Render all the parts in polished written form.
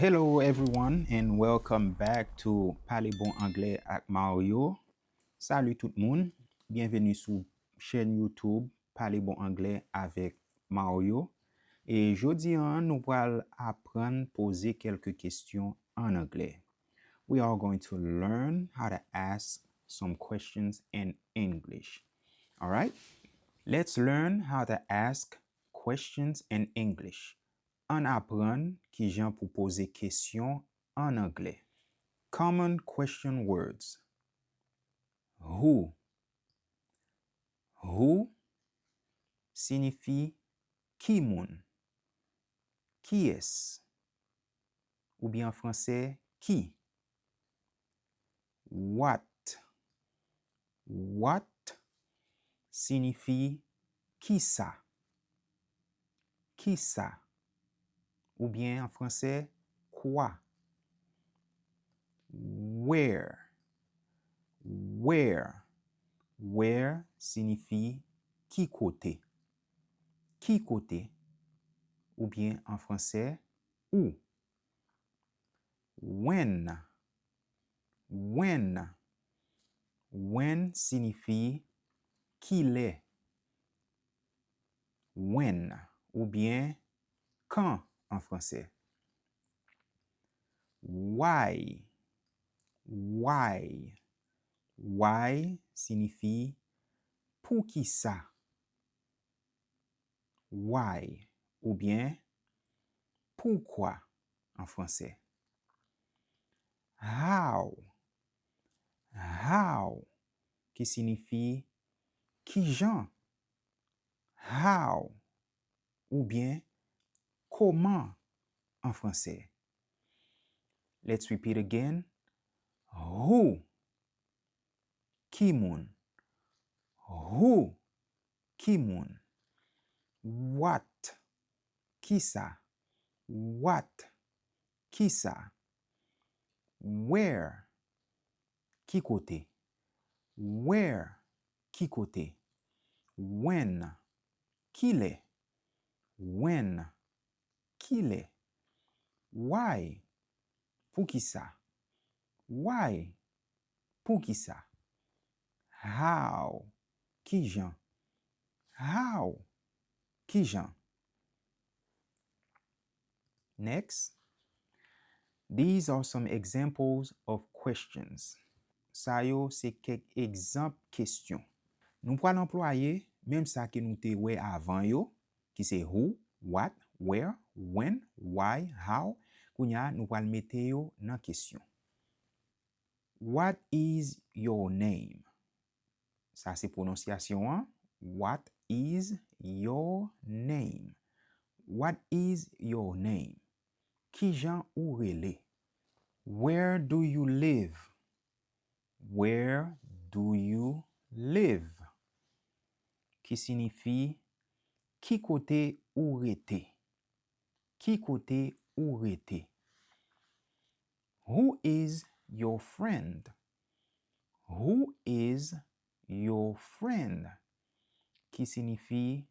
Hello everyone and welcome back to Parler bon anglais avec Mario. Salut tout le monde. Bienvenue sur chaîne YouTube Parler bon anglais avec Mario. Et aujourd'hui, nous allons apprendre à poser quelques questions en anglais. We are going to learn how to ask some questions in English. All right? Let's learn how to ask questions in English. On apprend qui j'en pour poser questions en anglais. Common question words. Who. Who signifie qui moun, qui est, ou bien en français qui. What. What signifie qui ça, ou bien en français quoi. Where. Where signifie qui côté, ou bien en français où. When signifie qu'il est. When, ou bien quand en français. Why signifie pour qui ça. Why, ou bien pourquoi en français. How qui signifie qui genre. How, ou bien comment en français. Let's repeat again. Who, qui moun. Who, qui moun. What, qui ça. What, qui ça. Where, qui côté. Where, qui côté. When, qui l'est. When, qui l'est. Why, pour qui ça. Why, pour qui ça. How, qui j'en. How, qui j'en. Next, these are some examples of questions. Ça yo, c'est quelques exemples questions. Nous pourrons employer même ça que nous te ouais avant yo, qui c'est who, what, where, when, why, how. Kounya, nous pourrons mettre yo dans question. What is your name? Ça c'est prononciation. Hein? What is your name? What is your name? Qui jan ou rele? Where do you live? Where do you live? Qui signifie qui côté ou rete? Qui côté ou rete? Who is your friend? Who is your friend? Qui signifie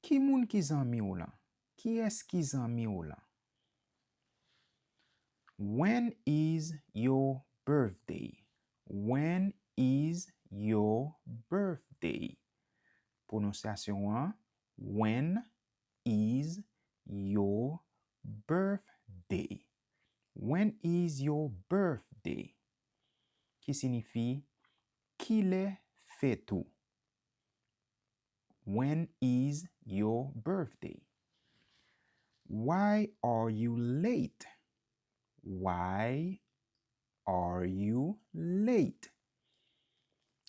qui moun ki zanmi ou la? Qui est ki zanmi ou la? When is your birthday? When is your birthday? Prononciation 1. When is your birthday? When is your birthday? Qui signifie qui l'est fait tout? When is your birthday? Why are you late? Why are you late?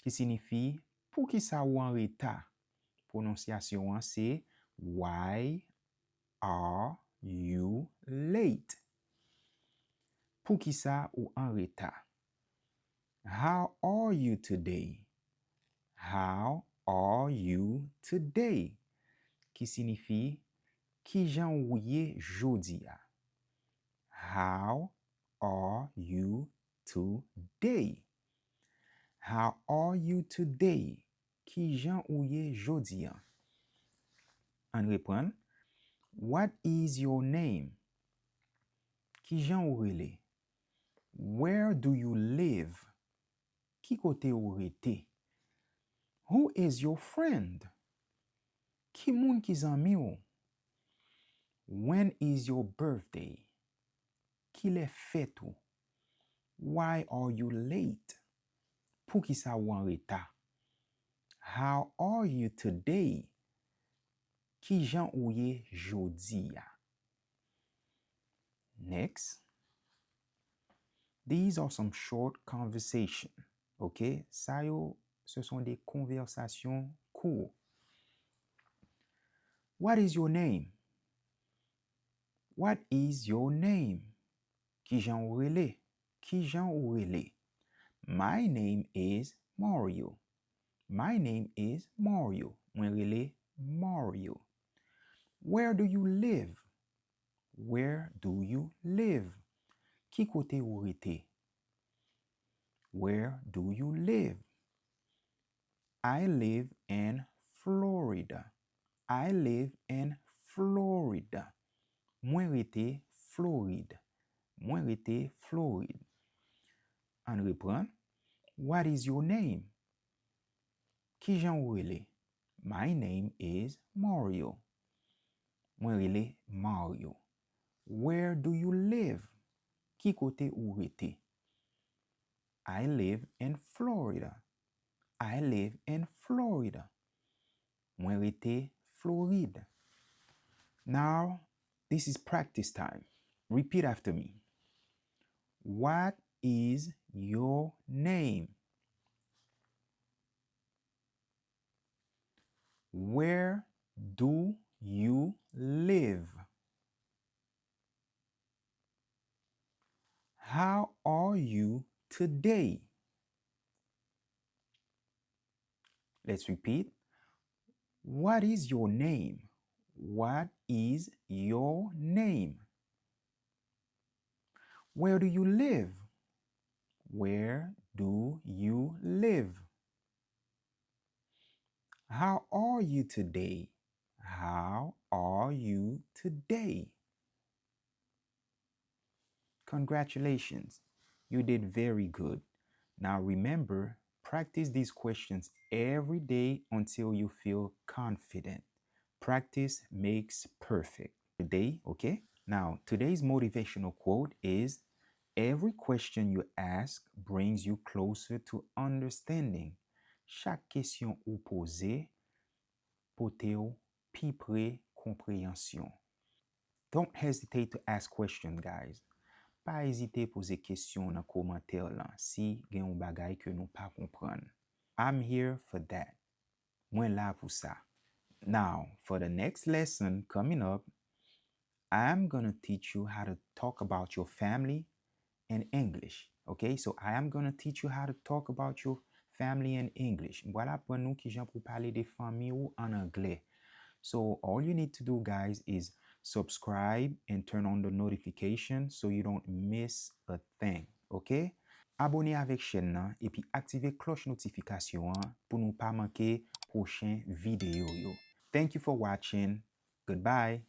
Qui signifie pour qui ça ou en retard? Prononciation c'est why are you late? Pour qui ça ou en retard? How are you today? How are you today? Qui signifie qui jan ou ye jodi a? How are you today? How are you today? Qui jan ou ye jodi a? On reprend. What is your name? Ki jan ou rele? Where do you live? Ki kote ou rete? Who is your friend? Ki moun ki zanmi ou? When is your birthday? Ki le fèt ou? Why are you late? Pou ki sa ou an reta? How are you today? Ki jan ou ye jodi ya? Next. These are some short conversation. OK? Sa yo, ce sont des conversations courtes. What is your name? What is your name? Ki jan ou rele? Ki jan ou rele? My name is Mario. My name is Mario. Mwen rele Mario. Where do you live? Where do you live? Ki kote ou rete? Where do you live? I live in Florida. I live in Florida. Mwen rete Floride. Mwen rete Floride. An repren. What is your name? Ki jan ou rele? My name is Mario. Mwen rele Mario. Where do you live? Ki kote ou rete? I live in Florida. I live in Florida. Mwen rete Floride. Now, this is practice time. Repeat after me. What is your name? Where do you live? How are you today? Let's repeat. What is your name? What is your name? Where do you live? Where do you live? How are you today? How are you today? Congratulations. You did very good. Now remember, practice these questions every day until you feel confident. Practice makes perfect. Today, okay? Now, today's motivational quote is, every question you ask brings you closer to understanding. Chaque question ou pose, pote ou pi pre compréhension. Don't hesitate to ask questions, guys. Pa hésiter poser question dans commentaire là si gen yon bagay que nou pa kompran. I'm here for that. Mwen la pou sa. Now, for the next lesson coming up, I'm going to teach you how to talk about your family in English. Okay, so I am going to teach you how to talk about your family in English. Voilà pour nous qui jan pou parler de famille ou en anglais. So all you need to do, guys, is subscribe and turn on the notification so you don't miss a thing. Okay? Abonnez avec chaîne nan et puis activez cloche notification pour ne pas manquer prochain vidéo yo. Thank you for watching. Goodbye.